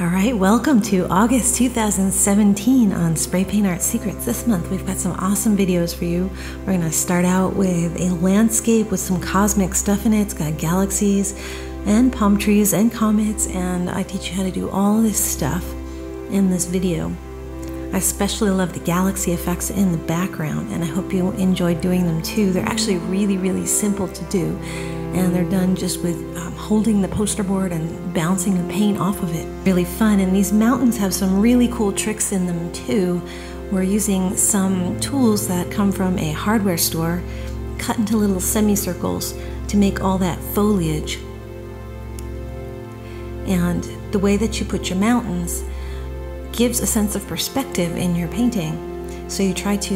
All right, welcome to August 2017 on Spray Paint Art Secrets. This month we've got some awesome videos for you. We're going to start out with a landscape with some cosmic stuff in it. It's got galaxies and palm trees and comets, and I teach you how to do all this stuff in this video. I especially love the galaxy effects in the background, and I hope you enjoyed doing them too. They're actually really simple to do, and they're done just with holding the poster board and bouncing the paint off of it. Really fun, and these mountains have some really cool tricks in them too. We're using some tools that come from a hardware store, cut into little semicircles to make all that foliage. And the way that you put your mountains gives a sense of perspective in your painting. So you try to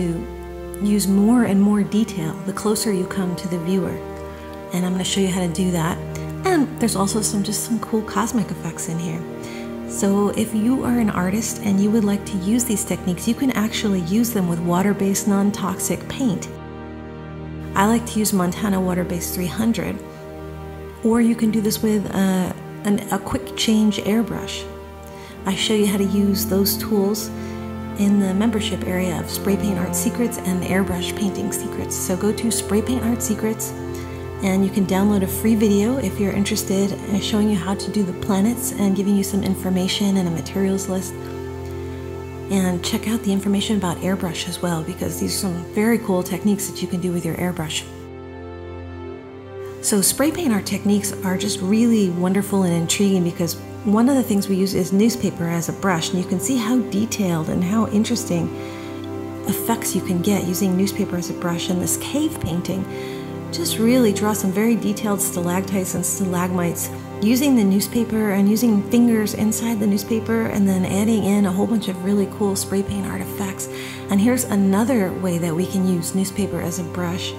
use more and more detail the closer you come to the viewer. And I'm going to show you how to do that. And there's also some cool cosmic effects in here. So if you are an artist and you would like to use these techniques, you can actually use them with water-based non-toxic paint. I like to use Montana water-based 300, or you can do this with a quick change airbrush. I show you how to use those tools in the membership area of Spray Paint Art Secrets and Airbrush Painting Secrets. So go to Spray Paint Art Secrets, and you can download a free video if you're interested in showing you how to do the planets and giving you some information and a materials list. And check out the information about airbrush as well, because these are some very cool techniques that you can do with your airbrush. So spray paint art techniques are just really wonderful and intriguing, because one of the things we use is newspaper as a brush, and you can see how detailed and how interesting effects you can get using newspaper as a brush. And this cave painting just really draws some very detailed stalactites and stalagmites using the newspaper and using fingers inside the newspaper, and then adding in a whole bunch of really cool spray paint art effects. And here's another way that we can use newspaper as a brush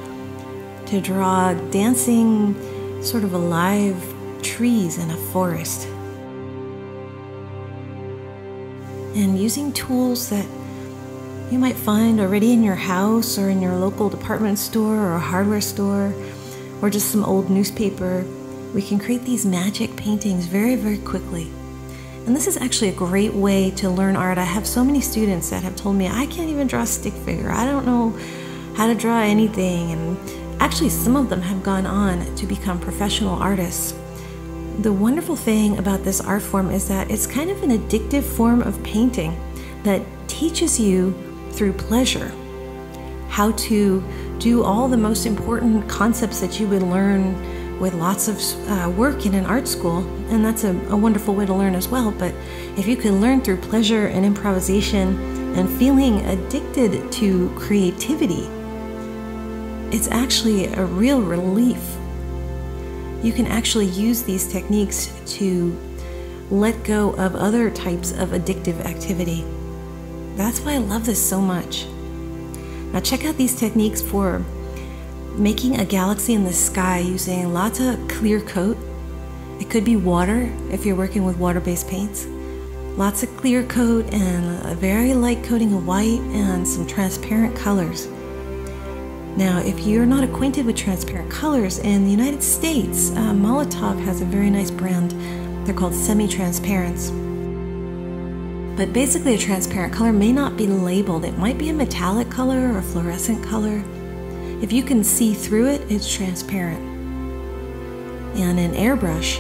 to draw dancing, sort of alive trees in a forest. And using tools that you might find already in your house or in your local department store or hardware store, or just some old newspaper, we can create these magic paintings very quickly. And this is actually a great way to learn art. I have so many students that have told me, I can't even draw a stick figure. I don't know how to draw anything. And actually, some of them have gone on to become professional artists. The wonderful thing about this art form is that it's kind of an addictive form of painting that teaches you through pleasure how to do all the most important concepts that you would learn with lots of work in an art school. And that's a wonderful way to learn as well. But if you can learn through pleasure and improvisation and feeling addicted to creativity, it's actually a real relief. You can actually use these techniques to let go of other types of addictive activity. That's why I love this so much. Now check out these techniques for making a galaxy in the sky using lots of clear coat. It could be water if you're working with water-based paints. Lots of clear coat and a very light coating of white and some transparent colors. Now, if you're not acquainted with transparent colors, in the United States, Molotov has a very nice brand. They're called semi-transparents. But basically, a transparent color may not be labeled. It might be a metallic color or a fluorescent color. If you can see through it, it's transparent. And in airbrush,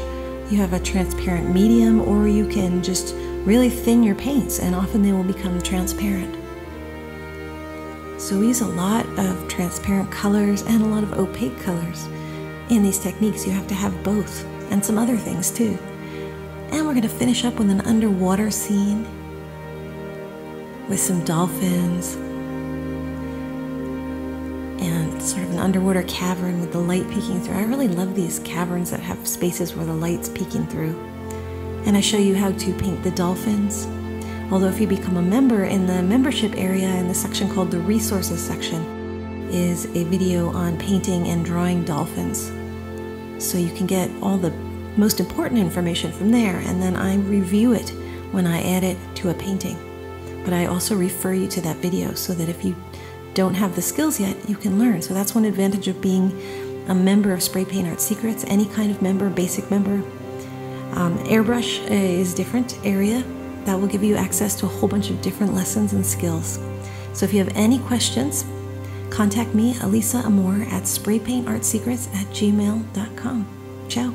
you have a transparent medium, or you can just really thin your paints, and often they will become transparent. So we use a lot of transparent colors and a lot of opaque colors in these techniques. You have to have both, and some other things too. And we're going to finish up with an underwater scene with some dolphins and sort of an underwater cavern with the light peeking through. I really love these caverns that have spaces where the light's peeking through. And I show you how to paint the dolphins. Although if you become a member, in the membership area in the section called the resources section is a video on painting and drawing dolphins. So you can get all the most important information from there, and then I review it when I add it to a painting. But I also refer you to that video so that if you don't have the skills yet, you can learn. So that's one advantage of being a member of Spray Paint Art Secrets, any kind of member, basic member. Airbrush is a different area that will give you access to a whole bunch of different lessons and skills. So if you have any questions, contact me, Alisa Amor, at spraypaintartsecrets@gmail.com. Ciao.